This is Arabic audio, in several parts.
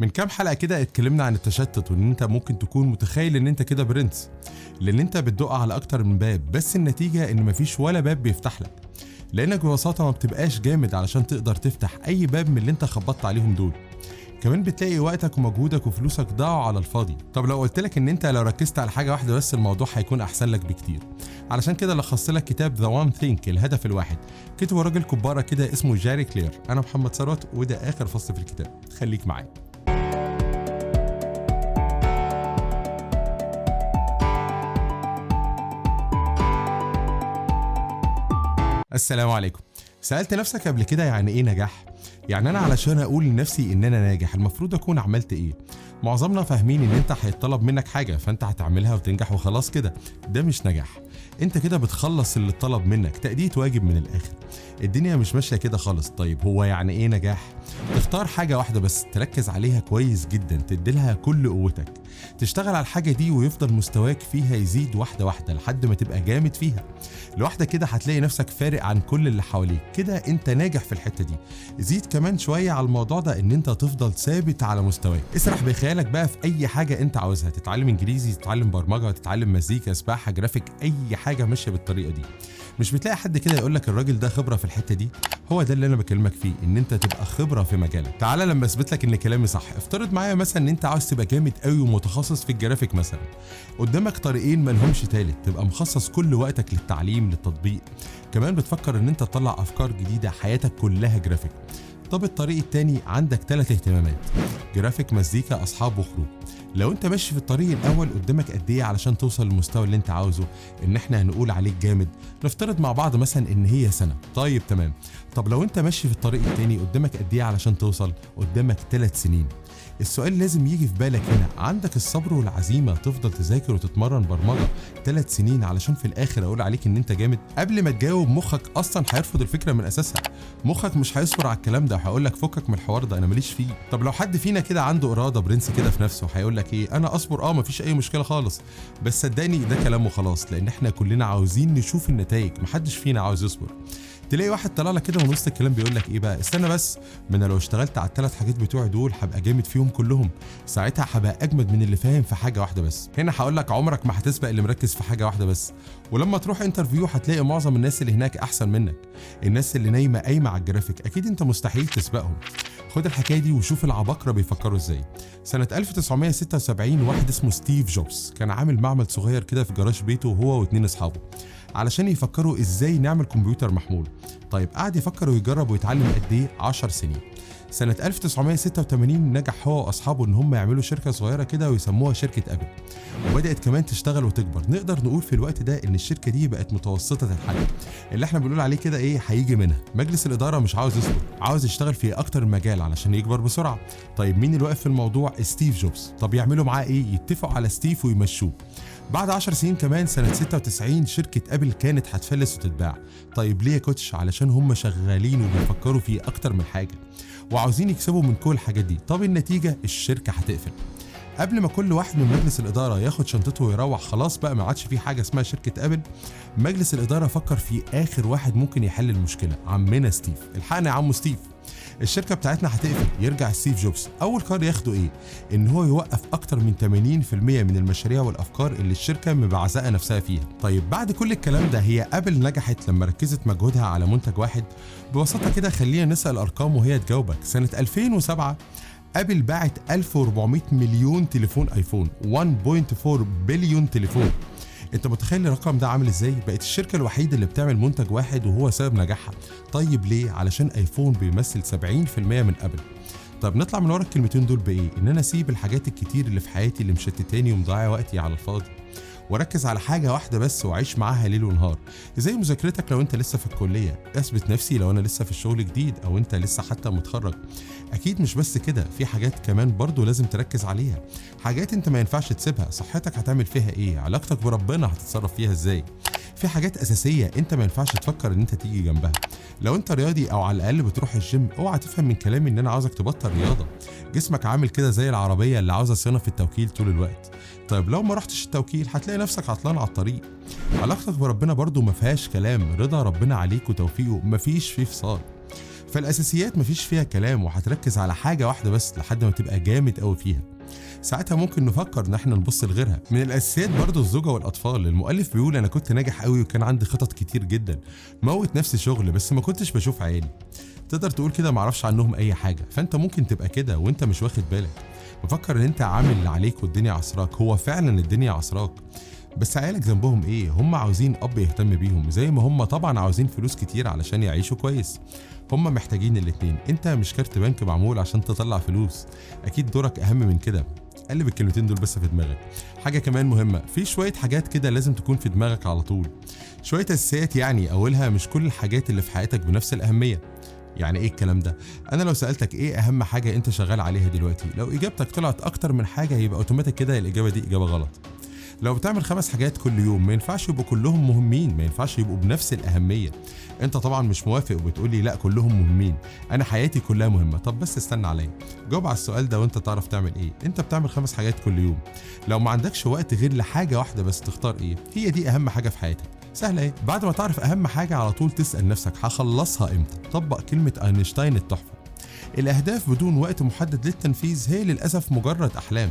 من كام حلقة كده اتكلمنا عن التشتت وان انت ممكن تكون متخيل ان انت كده برنس، لان انت بتدق على اكتر من باب، بس النتيجة ان مفيش ولا باب بيفتح لك، لانك ببساطة ما بتبقاش جامد علشان تقدر تفتح اي باب من اللي انت خبطت عليهم دول. كمان بتلاقي وقتك ومجهودك وفلوسك ضاعوا على الفاضي. طب لو قلت لك ان انت لو ركزت على حاجة واحدة بس الموضوع هيكون احسن لك بكتير. علشان كده لخصت لك كتاب The One Thing، الهدف الواحد، كتبه راجل كبارة كده اسمه جاري كلير. انا محمد ثروت وده اخر فصل في الكتاب، خليك معايا. السلام عليكم. سألت نفسك قبل كده يعني ايه نجاح؟ يعني انا علشان اقول لنفسي ان انا ناجح المفروض اكون عملت ايه؟ معظمنا فاهمين ان انت هيتطلب منك حاجة فانت هتعملها وتنجح وخلاص كده. ده مش نجاح، انت كده بتخلص اللي اتطلب منك، تأدية واجب من الاخر. الدنيا مش ماشية كده خالص. طيب هو يعني ايه نجاح؟ تختار حاجة واحدة بس تركز عليها كويس جدا، تديلها كل قوتك، تشتغل على الحاجة دي ويفضل مستواك فيها يزيد واحدة واحدة لحد ما تبقى جامد فيها. لوحدك كده هتلاقي نفسك فارق عن كل اللي حواليك، كده انت ناجح في الحتة دي. زيد كمان شوية على الموضوع ده ان انت تفضل ثابت على مستواك. اسرح بخيالك بقى في اي حاجة انت عاوزها، تتعلم انجليزي، تتعلم برمجة، تتعلم مزيكا، سباحة، جرافيك، اي حاجة ماشية بالطريقة دي. مش بتلاقي حد كده يقولك الراجل ده خبرة في الحتة دي؟ هو ده اللي انا بكلمك فيه، ان انت تبقى خبرة في مجالك. تعالى لما اثبت لك ان كلامي صح. افترض معايا مثلا ان انت عاوز تبقى جامد قوي ومتخصص في الجرافيك مثلا. قدامك طريقين ملهمش تالت، تبقى مخصص كل وقتك للتعليم للتطبيق، كمان بتفكر ان انت تطلع افكار جديدة حياتك كلها جرافيك. طب الطريق التاني، عندك 3 اهتمامات، جرافيك، مزيكا، اصحاب، وخروج. لو انت ماشي في الطريق الاول قدامك قد ايه علشان توصل للمستوى اللي انت عاوزه، ان احنا هنقول عليك جامد؟ نفترض مع بعض مثلا ان هي سنة. طيب تمام. طب لو انت ماشي في الطريق التاني قدامك قد ايه علشان توصل؟ قدامك 3 سنين. السؤال لازم يجي في بالك هنا، عندك الصبر والعزيمة تفضل تذاكر وتتمرن برمجة 3 سنين علشان في الاخر اقول عليك ان انت جامد؟ قبل ما تجاوب مخك اصلا هيرفض الفكرة من اساسها. مخك مش هيصبر على الكلام ده وهيقول لك فكك من الحوار ده، انا ماليش فيه. طب لو حد فينا كده عنده إرادة برنس كده في نفسه هيقول لك ايه؟ انا اصبر، مفيش اي مشكلة خالص. بس صدقني ده كلامه خلاص، لان احنا كلنا عاوزين نشوف النتائج، محدش فينا عاوز يصبر. تلاقي واحد طلع لك كده من وسط الكلام بيقول لك ايه بقى؟ استنى بس، ما انا لو اشتغلت على ال3 حاجات بتوعي دول هبقى جامد فيهم كلهم، ساعتها هبقى اجمد من اللي فاهم في حاجه واحده بس. هنا هقول لك عمرك ما هتسبق اللي مركز في حاجه واحده بس. ولما تروح انترفيو هتلاقي معظم الناس اللي هناك احسن منك. الناس اللي نايمه قايمه على الجرافيك اكيد انت مستحيل تسبقهم. خد الحكايه دي وشوف العباقره بيفكروا ازاي. سنه 1976 واحد اسمه ستيف جوبز كان عامل معمل صغير كده في جراج بيته هو و2 اصحابه علشان يفكروا ازاي نعمل كمبيوتر محمول. طيب قعد يفكر ويجرب ويتعلم قد ايه؟ 10 سنين. سنة 1986 نجح هو واصحابه ان هم يعملوا شركة صغيرة كده ويسموها شركة ابل، وبدأت كمان تشتغل وتكبر. نقدر نقول في الوقت ده ان الشركة دي بقت متوسطة الحجم، اللي احنا بنقول عليه كده ايه، هيجي منها. مجلس الإدارة مش عاوز يصبر، عاوز يشتغل في اكتر من مجال علشان يكبر بسرعة. طيب مين اللي واقف في الموضوع؟ ستيف جوبز. طب يعملوا معاه ايه؟ يتفقوا على ستيف ويمشوه. بعد 10 سنين كمان سنة 96 شركة أبل كانت هتفلس وتتباع. طيب ليه يا كوتش؟ علشان هم شغالين وبيفكروا في أكتر من حاجة وعاوزين يكسبوا من كل الحاجات دي. طب النتيجة؟ الشركة هتقفل. قبل ما كل واحد من مجلس الإدارة ياخد شنطته ويروح، خلاص بقى ما عادش في حاجة اسمها شركة أبل. مجلس الإدارة فكر في آخر واحد ممكن يحل المشكلة، عمنا ستيف. الحقنا يا عمو ستيف، الشركة بتاعتنا هتقفل. يرجع ستيف جوبز، أول قرار ياخده إيه؟ إن هو يوقف أكتر من 80% من المشاريع والأفكار اللي الشركة مبعزقة نفسها فيها. طيب بعد كل الكلام ده، هي أبل نجحت لما ركزت مجهودها على منتج واحد؟ ببساطة كده خلينا نسأل أرقام وهي تجاوبك. سنة 2007 أبل باعت 1400 مليون تليفون آيفون، 1.4 بليون تليفون. انت متخيل الرقم ده عامل ازاي؟ بقت الشركة الوحيدة اللي بتعمل منتج واحد وهو سبب نجاحها. طيب ليه؟ علشان ايفون بيمثل 70% من ابل. طب نطلع من ورا الكلمتين دول بايه؟ ان انا اسيب الحاجات الكتير اللي في حياتي اللي مشتتاني ومضيعه وقتي على الفاضي، وركز على حاجة واحدة بس وعيش معاها ليل ونهار. زي مذاكرتك لو انت لسه في الكلية، اثبت نفسي لو انا لسه في الشغل جديد او انت لسه حتى متخرج. اكيد مش بس كده، في حاجات كمان برضو لازم تركز عليها، حاجات انت ما ينفعش تسيبها. صحتك هتعمل فيها ايه؟ علاقتك بربنا هتتصرف فيها ازاي؟ في حاجات اساسية انت ما ينفعش تفكر ان انت تيجي جنبها. لو انت رياضي او على الاقل بتروح الجيم، اوعى تفهم من كلامي ان انا عاوزك تبطل رياضة. جسمك عامل كده زي العربية اللي عاوزة صيانة في التوكيل طول الوقت. طيب لو ما رحتش التوكيل هتلاقي نفسك عطلان على الطريق. علاقتك بربنا برضو ما فيهاش كلام، رضا ربنا عليك وتوفيقه مفيش فيه فصال. فالاساسيات مفيش فيها كلام، وهتركز على حاجه واحده بس لحد ما تبقى جامد قوي فيها. ساعتها ممكن نفكر ان احنا نبص لغيرها. من الاساسيات برضو الزوجه والاطفال. المؤلف بيقول انا كنت ناجح قوي وكان عندي خطط كتير جدا، موت نفسي شغل، بس ما كنتش بشوف عيالي. تقدر تقول كده معرفش عنهم اي حاجه. فانت ممكن تبقى كده وانت مش واخد بالك، مفكر ان انت عامل اللي عليك والدنيا عصراك. هو فعلا الدنيا عصراك، بس عيالك ذنبهم ايه؟ هم عاوزين اب يهتم بيهم، زي ما هم طبعا عاوزين فلوس كتير علشان يعيشوا كويس. هم محتاجين الاتنين. انت مش كارت بنك معمول عشان تطلع فلوس، اكيد دورك اهم من كده. قلب الكلمتين دول بس في دماغك. حاجه كمان مهمه، في شويه حاجات كده لازم تكون في دماغك على طول، شويه اساسيات. يعني اولها مش كل الحاجات اللي في حياتك بنفس الاهميه. يعني ايه الكلام ده؟ انا لو سالتك ايه اهم حاجه انت شغال عليها دلوقتي، لو اجابتك طلعت اكتر من حاجه يبقى اوتوماتيك كده الاجابه دي اجابه غلط. لو بتعمل 5 حاجات كل يوم، ما ينفعش يبقوا كلهم مهمين، ما ينفعش يبقوا بنفس الأهمية. انت طبعا مش موافق وبتقولي لا كلهم مهمين، انا حياتي كلها مهمة. طب بس استنى عليا، جاوب على السؤال ده وانت تعرف تعمل ايه. انت بتعمل 5 حاجات كل يوم، لو ما عندكش وقت غير لحاجة واحدة بس، تختار ايه؟ هي دي اهم حاجة في حياتك. سهلة ايه؟ بعد ما تعرف اهم حاجة على طول تسأل نفسك هخلصها امتى؟ طبق كلمة اينشتاين التحفة، الاهداف بدون وقت محدد للتنفيذ هي للاسف مجرد احلام.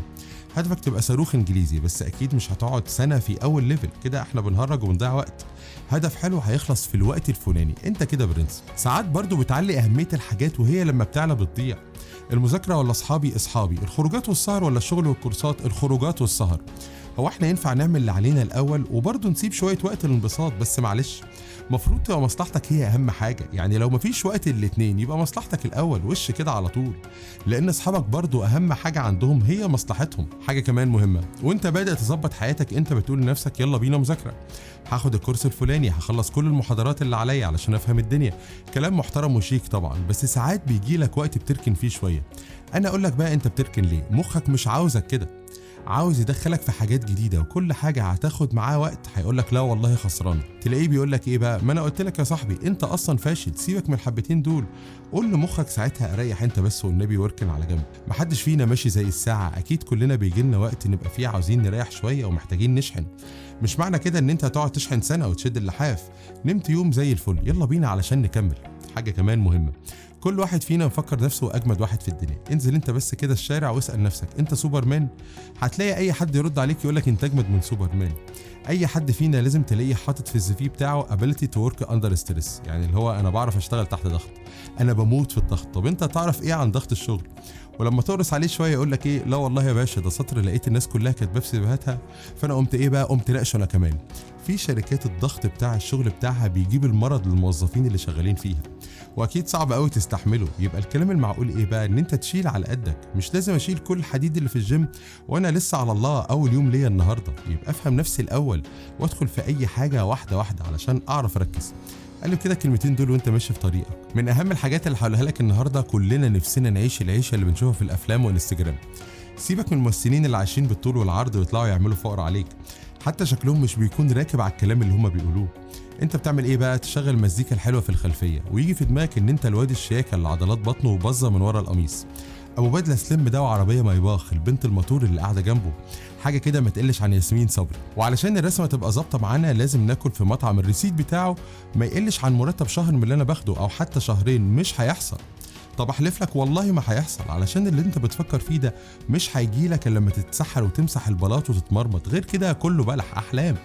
هدفك تبقى صاروخ انجليزي، بس اكيد مش هتقعد سنه في اول ليفل، كده احنا بنهرج وبنضيع وقت. هدف حلو هيخلص في الوقت الفلاني، انت كده برنس. ساعات برضو بتعلي اهميه الحاجات وهي لما بتعلى بتضيع. المذاكره ولا اصحابي؟ الخروجات والسهر ولا الشغل والكورسات؟ الخروجات والسهر. هو احنا ينفع نعمل اللي علينا الاول وبرضه نسيب شويه وقت للانبساط؟ بس معلش، مفروض تبقى مصلحتك هي اهم حاجه. يعني لو مفيش وقت الاتنين يبقى مصلحتك الاول وش كده على طول، لان اصحابك برضه اهم حاجه عندهم هي مصلحتهم. حاجه كمان مهمه، وانت بادئ تظبط حياتك انت بتقول لنفسك يلا بينا مذاكره، هاخد الكورس الفلاني، هخلص كل المحاضرات اللي عليا علشان افهم الدنيا. كلام محترم وشيك طبعا، بس ساعات بيجي لك وقت بتركن فيه شويه. انا اقول لك بقى انت بتركن ليه؟ مخك مش عاوزك كده، عاوز يدخلك في حاجات جديده، وكل حاجه هتاخد معاه وقت هيقول لك لا والله خسران. تلاقيه بيقول لك ايه بقى؟ ما انا قلت لك يا صاحبي انت اصلا فاشل، سيبك من الحبتين دول. قول لمخك ساعتها اريح انت بس والنبي واركن على جنب. محدش فينا ماشي زي الساعه، اكيد كلنا بيجي لنا وقت نبقى فيه عاوزين نريح شويه ومحتاجين نشحن. مش معنى كده ان انت هتقعد تشحن سنه وتشد اللحاف. نمت يوم زي الفل، يلا بينا علشان نكمل. حاجه كمان مهمه، كل واحد فينا مفكر نفسه اجمد واحد في الدنيا. انزل انت بس كده الشارع واسال نفسك انت سوبرمان؟ هتلاقي اي حد يرد عليك يقولك انت اجمد من سوبرمان. اي حد فينا لازم تلاقيه حاطط في السي في بتاعه ability to work under stress، يعني اللي هو انا بعرف اشتغل تحت ضغط، انا بموت في الضغط. طب انت تعرف ايه عن ضغط الشغل؟ ولما تقرص عليه شويه يقول لك ايه؟ لا والله يا باشا ده سطر لقيت الناس كلها كاتباه في سيفيهاتها، فانا قمت ايه بقى؟ قمت ناقشه انا كمان. في شركات الضغط بتاع الشغل بتاعها بيجيب المرض للموظفين اللي شغالين فيها، واكيد صعب قوي تستحمله. يبقى الكلام المعقول ايه بقى؟ ان انت تشيل على قدك، مش لازم اشيل كل الحديد اللي في الجيم وانا لسه على الله اول يوم ليا النهارده. يبقى افهم نفسي الاول وادخل في اي حاجه واحده واحده علشان اعرف اركز. قلب كده الكلمتين دول وانت ماشي في طريقك. من اهم الحاجات اللي هقولها لك النهارده، كلنا نفسنا نعيش العيشه اللي بنشوفها في الافلام والانستجرام. سيبك من الممثلين اللي عايشين بالطول والعرض ويطلعوا يعملوا فقر عليك، حتى شكلهم مش بيكون راكب على الكلام اللي هم بيقولوه. انت بتعمل ايه بقى؟ تشغل مزيكا الحلوه في الخلفيه ويجي في دماغك ان انت الواد الشياكه اللي عضلات بطنه وبظه من ورا القميص، ابو بدله سليم ده وعربيه مايباخ، البنت الماتور اللي قاعده جنبه، حاجه كده ما تقلش عن ياسمين صبري. وعلشان الرسمه تبقى ظابطه معانا لازم ناكل في مطعم الريسيت بتاعه ما يقلش عن مرتب شهر من اللي انا باخده، او حتى شهرين. مش هيحصل. طب احلف لك والله ما هيحصل، علشان اللي انت بتفكر فيه ده مش هيجي لك الا لما تتسحر وتمسح البلاط وتتمرمط. غير كده كله بلح احلام،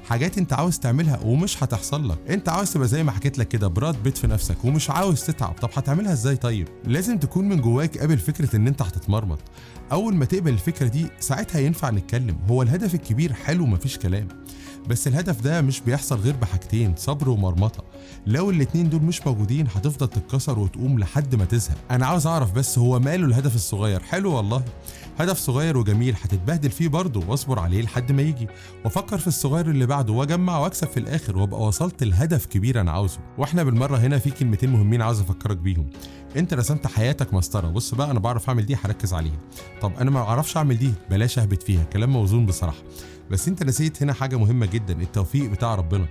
حاجات انت عاوز تعملها ومش هتحصل لك. انت عاوز تبقى زي ما حكيت لك كده براد بيت في نفسك ومش عاوز تتعب. طب هتعملها ازاي؟ طيب لازم تكون من جواك قابل فكره ان انت هتتمرمط. اول ما تقبل الفكره دي ساعتها ينفع نتكلم. هو الهدف الكبير حلو مفيش كلام، بس الهدف ده مش بيحصل غير بحاجتين، صبر ومرمطه. لو الاتنين دول مش موجودين هتفضل تتكسر وتقوم لحد ما تزهق. انا عاوز اعرف بس هو ماله الهدف الصغير؟ حلو والله، هدف صغير وجميل هتتبهدل فيه برضه واصبر عليه لحد ما يجي، وافكر في الصغير اللي بعده واجمع واكسب في الاخر وابقى وصلت لهدف كبير انا عاوزه. واحنا بالمره هنا في كلمتين مهمين عاوز افكرك بيهم. انت رسمت حياتك مسطره، بص بقى انا بعرف اعمل دي هركز عليها، طب انا ما اعرفش اعمل دي بلاش اهبط فيها. كلام موزون بصراحه، بس انت نسيت هنا حاجه مهمه جدا، التوفيق بتاع ربنا.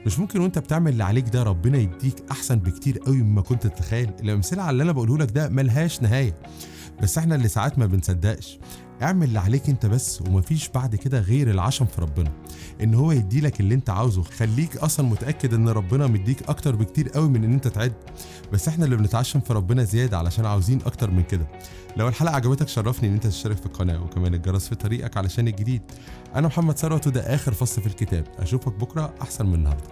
مش ممكن وانت بتعمل اللي عليك ده ربنا يديك احسن بكتير قوي مما كنت تتخيل. الامثله على اللي انا بقوله لك ده ملهاش نهايه. بس احنا اللي ساعات ما بنصدقش. اعمل اللي عليك انت بس، ومفيش بعد كده غير العشم في ربنا، ان هو يديلك اللي انت عاوزه. خليك اصلا متاكد ان ربنا مديك اكتر بكتير قوي من ان انت تعد، بس احنا اللي بنتعشم في ربنا زياده علشان عاوزين اكتر من كده. لو الحلقه عجبتك شرفني ان انت تشترك في القناه، وكمان الجرس في طريقك علشان الجديد. انا محمد ثروت، وده اخر فصل في الكتاب. اشوفك بكره احسن من النهارده.